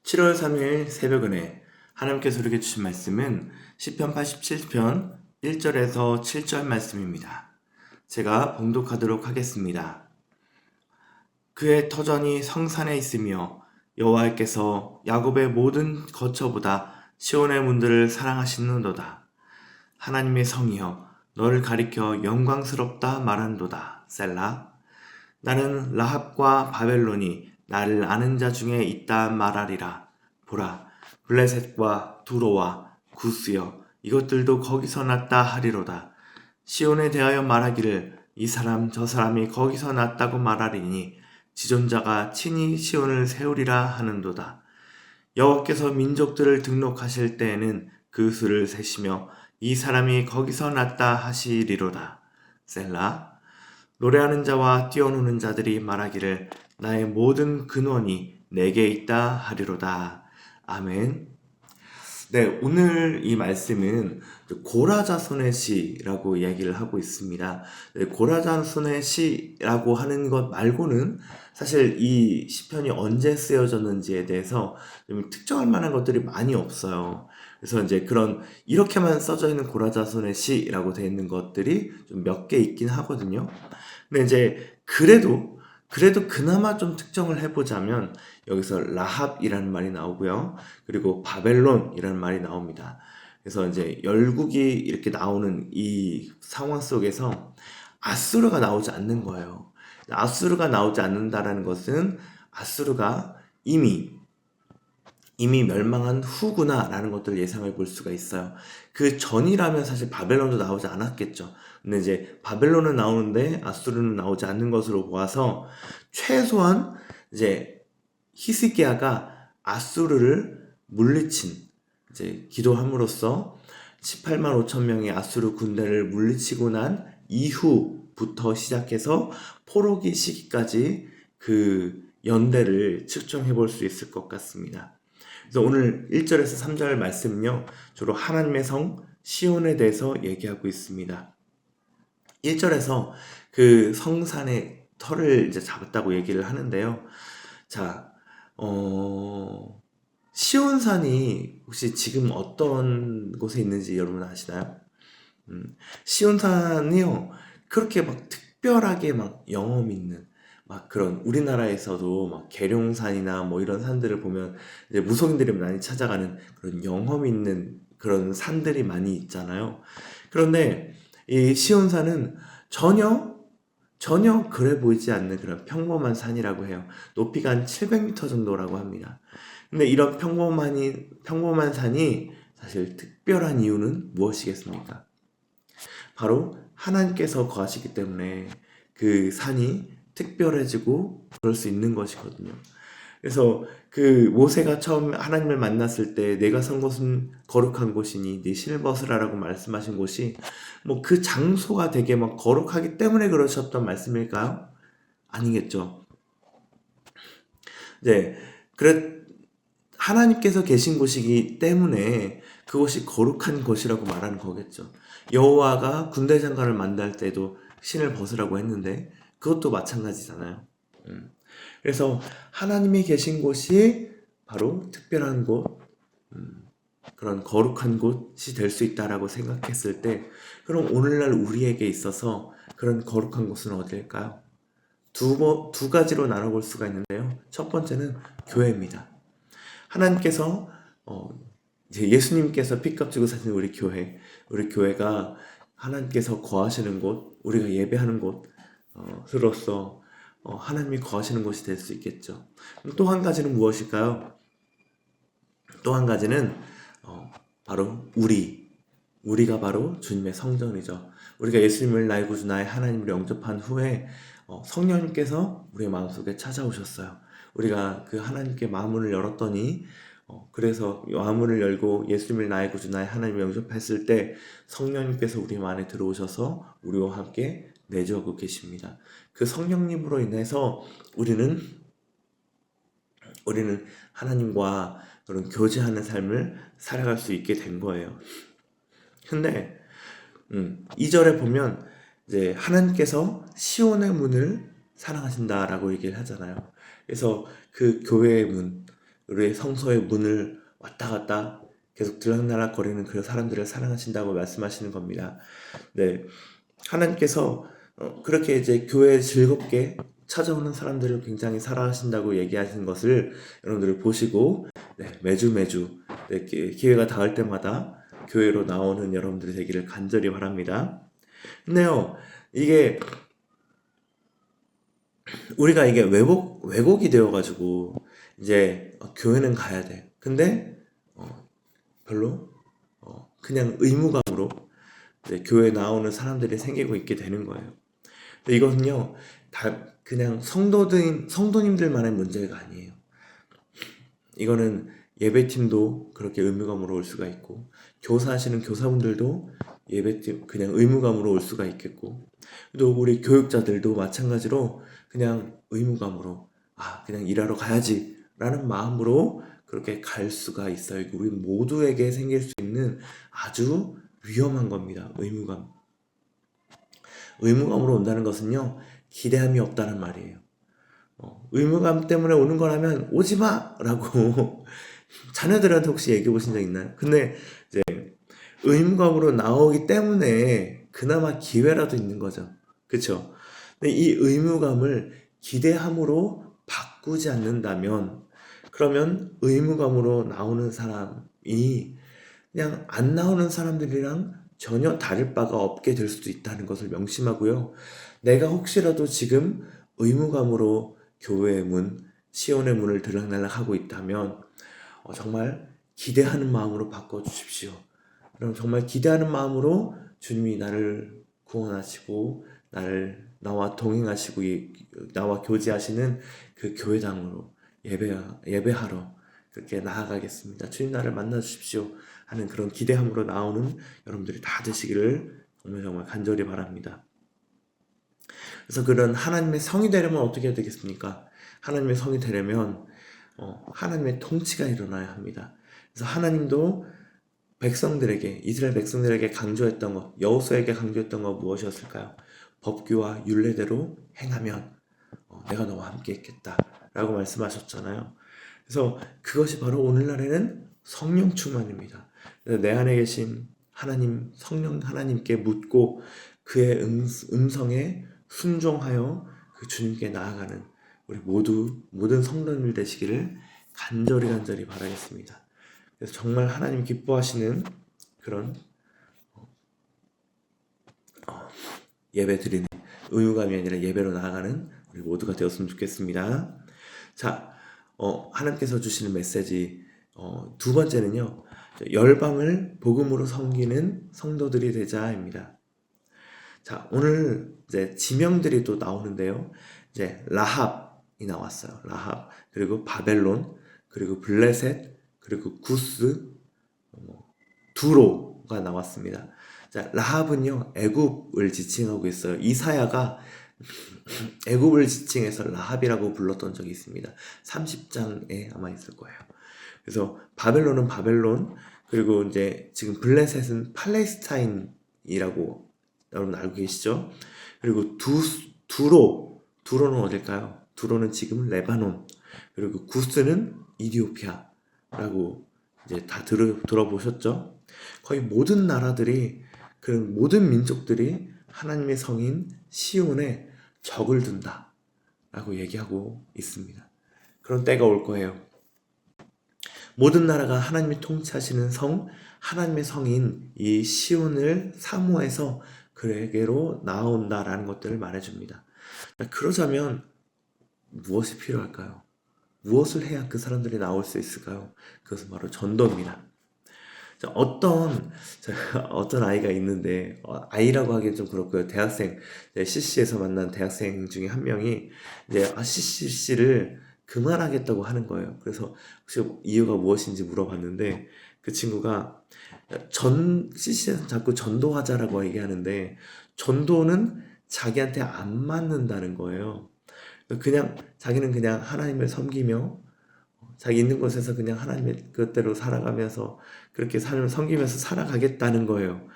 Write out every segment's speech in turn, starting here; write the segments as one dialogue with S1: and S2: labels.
S1: 7월 3일 새벽은혜 하나님께서 우리에게 주신 말씀은 시편 87편 1절에서 7절 말씀입니다. 제가 봉독하도록 하겠습니다. 그의 터전이 성산에 있으며 여호와께서 야곱의 모든 거처보다 시온의 문들을 사랑하시는도다. 하나님의 성이여 너를 가리켜 영광스럽다 말한도다. 셀라. 나는 라합과 바벨론이 나를 아는 자 중에 있다 말하리라. 보라, 블레셋과 두로와 구스여 이것들도 거기서 났다 하리로다. 시온에 대하여 말하기를 이 사람 저 사람이 거기서 났다고 말하리니 지존자가 친히 시온을 세우리라 하는도다. 여호와께서 민족들을 등록하실 때에는 그 수를 세시며 이 사람이 거기서 났다 하시리로다. 셀라. 노래하는 자와 뛰어노는 자들이 말하기를 나의 모든 근원이 내게 있다 하리로다. 아멘. 네, 오늘 이 말씀은 고라자손의 시라고 이야기를 하고 있습니다. 네, 고라자손의 시라고 하는 것 말고는 사실 이 시편이 언제 쓰여졌는지에 대해서 좀 특정할 만한 것들이 많이 없어요. 그래서 이제 그런 이렇게만 써져 있는 고라자손의 시라고 되어 있는 것들이 좀 몇 개 있긴 하거든요. 근데 이제 그래도 그나마 좀 특정을 해보자면 여기서 라합이라는 말이 나오고요. 그리고 바벨론이라는 말이 나옵니다. 그래서 이제 열국이 이렇게 나오는 이 상황 속에서 아수르가 나오지 않는 거예요. 아수르가 나오지 않는다라는 것은 아수르가 이미 멸망한 후구나라는 것들을 예상해 볼 수가 있어요. 그 전이라면 사실 바벨론도 나오지 않았겠죠. 근데 이제 바벨론은 나오는데 아수르는 나오지 않는 것으로 보아서 최소한 이제 히스기야가 아수르를 물리친 이제 기도함으로써 18만 5천 명의 아수르 군대를 물리치고 난 이후부터 시작해서 포로기 시기까지 그 연대를 측정해 볼 수 있을 것 같습니다. 그래서 오늘 1절에서 3절 말씀은요, 주로 하나님의 성 시온에 대해서 얘기하고 있습니다. 1절에서 그 성산의 터를 이제 잡았다고 얘기를 하는데요. 자, 시온산이 혹시 지금 어떤 곳에 있는지 여러분 아시나요? 시온산이요, 그렇게 막 특별하게 막 영험 있는 막 그런 우리나라에서도 막 계룡산이나 뭐 이런 산들을 보면 이제 무속인들이 많이 찾아가는 그런 영험 있는 그런 산들이 많이 있잖아요. 그런데 이 시온산은 전혀 그래 보이지 않는 그런 평범한 산이라고 해요. 높이가 한 700m 정도라고 합니다. 근데 이런 평범한 산이 사실 특별한 이유는 무엇이겠습니까? 바로 하나님께서 거하시기 때문에 그 산이 특별해지고 그럴 수 있는 것이거든요. 그래서 그 모세가 처음 하나님을 만났을 때 내가 선 곳은 거룩한 곳이니 네 신을 벗으라라고 말씀하신 곳이 뭐 그 장소가 되게 막 거룩하기 때문에 그러셨던 말씀일까요? 아니겠죠. 네, 그래 하나님께서 계신 곳이기 때문에 그곳이 거룩한 곳이라고 말하는 거겠죠. 여호와가 군대 장관을 만날 때도 신을 벗으라고 했는데 그것도 마찬가지잖아요. 그래서 하나님이 계신 곳이 바로 특별한 곳, 그런 거룩한 곳이 될 수 있다라고 생각했을 때, 그럼 오늘날 우리에게 있어서 그런 거룩한 곳은 어디일까요? 두 가지로 나눠볼 수가 있는데요. 첫 번째는 교회입니다. 하나님께서 이제 예수님께서 피값 주고 사신 우리 교회가 하나님께서 거하시는 곳, 우리가 예배하는 곳으로서 하나님이 거하시는 곳이 될 수 있겠죠. 또 한 가지는 무엇일까요? 또 한 가지는 바로 우리가 바로 주님의 성전이죠. 우리가 예수님을 나의 구주 나의 하나님을 영접한 후에 성령님께서 우리의 마음속에 찾아오셨어요. 우리가 그 하나님께 마음문을 열었더니 그래서 마음문을 열고 예수님을 나의 구주 나의 하나님을 영접했을 때 성령님께서 우리 안에 들어오셔서 우리와 함께 내주하고 계십니다. 그 성령님으로 인해서 우리는 하나님과 그런 교제하는 삶을 살아갈 수 있게 된 거예요. 근데 2절에 보면 이제 하나님께서 시온의 문을 사랑하신다라고 얘기를 하잖아요. 그래서 그 교회의 문, 우리 성소의 문을 왔다 갔다 계속 들락날락 거리는 그 사람들을 사랑하신다고 말씀하시는 겁니다. 네, 하나님께서 그렇게 이제 교회에 즐겁게 찾아오는 사람들을 굉장히 사랑하신다고 얘기하시는 것을 여러분들이 보시고, 네, 매주 네, 기회가 닿을 때마다 교회로 나오는 여러분들이 되기를 간절히 바랍니다. 근데요, 이게 우리가 이게 왜곡이 되어가지고 이제 교회는 가야 돼. 근데 별로 그냥 의무감으로 이제 교회 나오는 사람들이 생기고 있게 되는 거예요. 근데 이것은요, 다 그냥 성도님들만의 문제가 아니에요. 이거는 예배팀도 그렇게 의무감으로 올 수가 있고, 교사하시는 교사분들도 예배팀 그냥 의무감으로 올 수가 있겠고, 또 우리 교육자들도 마찬가지로 그냥 의무감으로 그냥 일하러 가야지 라는 마음으로 그렇게 갈 수가 있어요. 우리 모두에게 생길 수 있는 아주 위험한 겁니다. 의무감으로 온다는 것은요, 기대함이 없다는 말이에요. 의무감 때문에 오는 거라면 오지 마! 라고 자녀들한테 혹시 얘기해 보신 적 있나요? 근데 이제 의무감으로 나오기 때문에 그나마 기회라도 있는 거죠. 그쵸? 근데 이 의무감을 기대함으로 바꾸지 않는다면, 그러면 의무감으로 나오는 사람이 그냥 안 나오는 사람들이랑 전혀 다를 바가 없게 될 수도 있다는 것을 명심하고요. 내가 혹시라도 지금 의무감으로 교회의 문, 시온의 문을 들락날락 하고 있다면 정말 기대하는 마음으로 바꿔주십시오. 그럼 정말 기대하는 마음으로 주님이 나를 구원하시고 나와 동행하시고 나와 교제하시는 그 교회당으로 예배하러 그렇게 나아가겠습니다. 주님 나를 만나 주십시오 하는 그런 기대함으로 나오는 여러분들이 다 되시기를 정말 간절히 바랍니다. 그래서 그런 하나님의 성이 되려면 어떻게 해야 되겠습니까? 하나님의 성이 되려면 하나님의 통치가 일어나야 합니다. 그래서 하나님도 이스라엘 백성들에게 강조했던 것, 여호수아에게 강조했던 것 무엇이었을까요? 법규와 율례대로 행하면 내가 너와 함께 있겠다 라고 말씀하셨잖아요. 그래서 그것이 바로 오늘날에는 성령 충만입니다. 내 안에 계신 하나님, 성령 하나님께 묻고 그의 음성에 순종하여 그 주님께 나아가는 우리 모든 성도님들 되시기를 간절히 바라겠습니다. 그래서 정말 하나님 기뻐하시는 그런 예배 드리는 의무감이 아니라 예배로 나아가는 우리 모두가 되었으면 좋겠습니다. 자, 하나님께서 주시는 메시지 두 번째는요, 열방을 복음으로 섬기는 성도들이 되자입니다. 자, 오늘 이제 지명들이 또 나오는데요. 이제 라합이 나왔어요. 라합, 그리고 바벨론, 그리고 블레셋, 그리고 구스, 두로가 나왔습니다. 자, 라합은요, 애굽을 지칭하고 있어요. 이사야가 애굽을 지칭해서 라합이라고 불렀던 적이 있습니다. 30장에 아마 있을 거예요. 그래서 바벨론은 바벨론, 그리고 이제 지금 블레셋은 팔레스타인이라고 여러분 알고 계시죠? 그리고 두로는 어딜까요? 두로는 지금 레바논, 그리고 구스는 이디오피아라고 이제 다 들어보셨죠? 거의 모든 나라들이, 그런 모든 민족들이 하나님의 성인 시온에 적을 둔다 라고 얘기하고 있습니다. 그런 때가 올 거예요. 모든 나라가 하나님이 통치하시는 하나님의 성인 이 시온을 사모해서 그에게로 나온다라는 것들을 말해줍니다. 그러자면 무엇이 필요할까요? 무엇을 해야 그 사람들이 나올 수 있을까요? 그것은 바로 전도입니다. 어떤 아이가 있는데, 아이라고 하기엔 좀 그렇고요. 대학생, CC에서 만난 대학생 중에 한 명이 이제 CC를 그만하겠다고 하는 거예요. 그래서 혹시 이유가 무엇인지 물어봤는데, 그 친구가 CC에서 자꾸 전도하자라고 얘기하는데, 전도는 자기한테 안 맞는다는 거예요. 자기는 그냥 하나님을 섬기며 자기 있는 곳에서 그냥 하나님의 그대로 살아가면서 그렇게 삶을 섬기면서 살아가겠다는 거예요.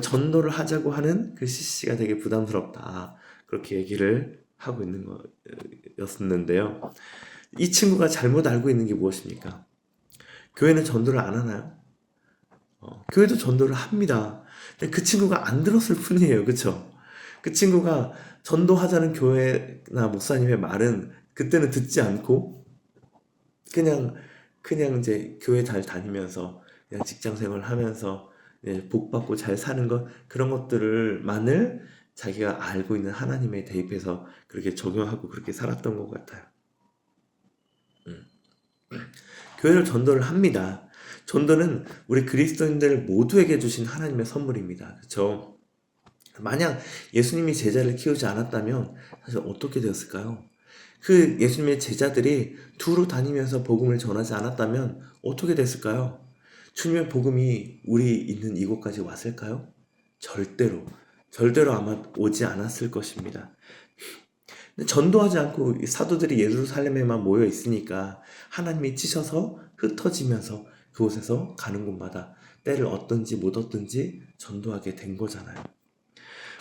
S1: 전도를 하자고 하는 그 CC가 되게 부담스럽다, 그렇게 얘기를 하고 있는 거였는데요. 이 친구가 잘못 알고 있는 게 무엇입니까? 교회는 전도를 안 하나요? 교회도 전도를 합니다. 근데 그 친구가 안 들었을 뿐이에요. 그쵸? 그 친구가 전도하자는 교회나 목사님의 말은 그때는 듣지 않고 그냥 이제 교회 잘 다니면서 그냥 직장 생활 하면서 복 받고 잘 사는 것 그런 것들을만을 자기가 알고 있는 하나님에 대입해서 그렇게 적용하고 그렇게 살았던 것 같아요. 교회를 전도를 합니다. 전도는 우리 그리스도인들 모두에게 주신 하나님의 선물입니다. 그렇죠? 만약 예수님이 제자를 키우지 않았다면 사실 어떻게 되었을까요? 그 예수님의 제자들이 두루 다니면서 복음을 전하지 않았다면 어떻게 됐을까요? 주님의 복음이 우리 있는 이곳까지 왔을까요? 절대로 아마 오지 않았을 것입니다. 전도하지 않고 사도들이 예루살렘에만 모여 있으니까 하나님이 찌셔서 흩어지면서 그곳에서 가는 곳마다 때를 얻든지 못 얻든지 전도하게 된 거잖아요.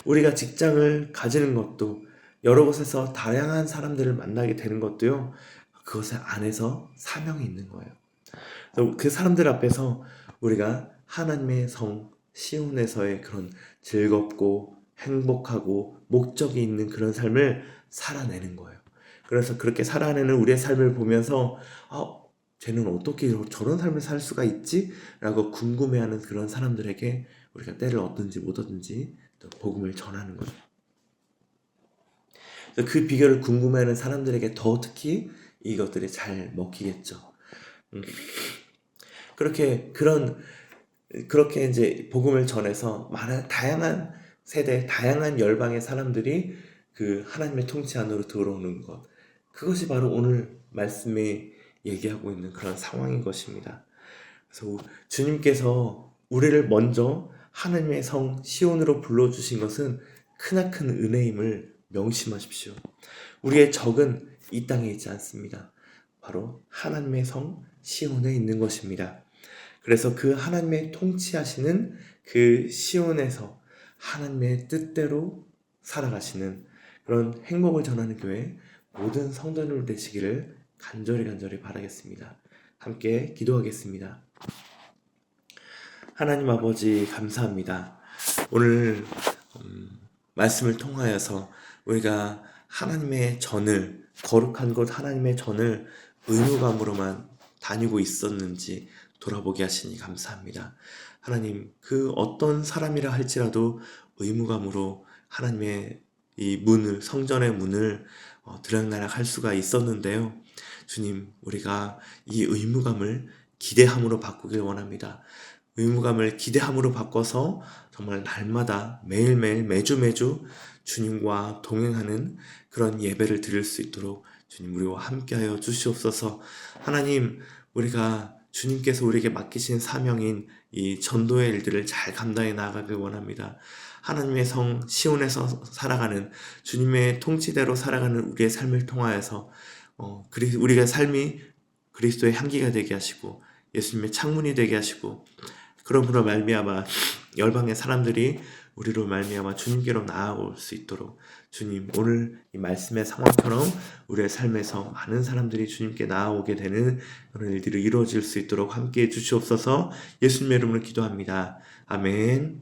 S1: 우리가 직장을 가지는 것도 여러 곳에서 다양한 사람들을 만나게 되는 것도요. 그것 안에서 사명이 있는 거예요. 그 사람들 앞에서 우리가 하나님의 성 시온에서의 그런 즐겁고 행복하고 목적이 있는 그런 삶을 살아내는 거예요. 그래서 그렇게 살아내는 우리의 삶을 보면서 쟤는 어떻게 저런 삶을 살 수가 있지? 라고 궁금해하는 그런 사람들에게 우리가 때를 얻든지 못 얻든지 또 복음을 전하는 거죠. 그 비결을 궁금해하는 사람들에게 더 특히 이것들이 잘 먹히겠죠. 그렇게 이제 복음을 전해서 많은 다양한 세대, 다양한 열방의 사람들이 그 하나님의 통치 안으로 들어오는 것. 그것이 바로 오늘 말씀에 얘기하고 있는 그런 상황인 것입니다. 그래서 주님께서 우리를 먼저 하나님의 성 시온으로 불러주신 것은 크나큰 은혜임을 명심하십시오. 우리의 적은 이 땅에 있지 않습니다. 바로 하나님의 성 시온에 있는 것입니다. 그래서 그 하나님의 통치하시는 그 시온에서 하나님의 뜻대로 살아가시는 그런 행복을 전하는 교회 모든 성도들 되시기를 간절히 바라겠습니다. 함께 기도하겠습니다. 하나님 아버지 감사합니다. 오늘 말씀을 통하여서 우리가 하나님의 전을 거룩한 곳 하나님의 전을 의무감으로만 다니고 있었는지 돌아보게 하시니 감사합니다. 하나님 그 어떤 사람이라 할지라도 의무감으로 하나님의 이 문을 성전의 문을 들락날락 할 수가 있었는데요. 주님 우리가 이 의무감을 기대함으로 바꾸길 원합니다. 의무감을 기대함으로 바꿔서 정말 날마다 매일매일 매주 주님과 동행하는 그런 예배를 드릴 수 있도록 주님 우리와 함께하여 주시옵소서. 하나님 우리가 주님께서 우리에게 맡기신 사명인 이 전도의 일들을 잘 감당해 나가길 원합니다. 하나님의 성 시온에서 살아가는 주님의 통치대로 살아가는 우리의 삶을 통하여서 우리의 삶이 그리스도의 향기가 되게 하시고 예수님의 창문이 되게 하시고 그러므로 말미암아 열방의 사람들이 우리로 말미암아 주님께로 나아올 수 있도록 주님 오늘 이 말씀의 상황처럼 우리의 삶에서 많은 사람들이 주님께 나아오게 되는 그런 일들이 이루어질 수 있도록 함께해 주시옵소서. 예수님의 이름으로 기도합니다. 아멘.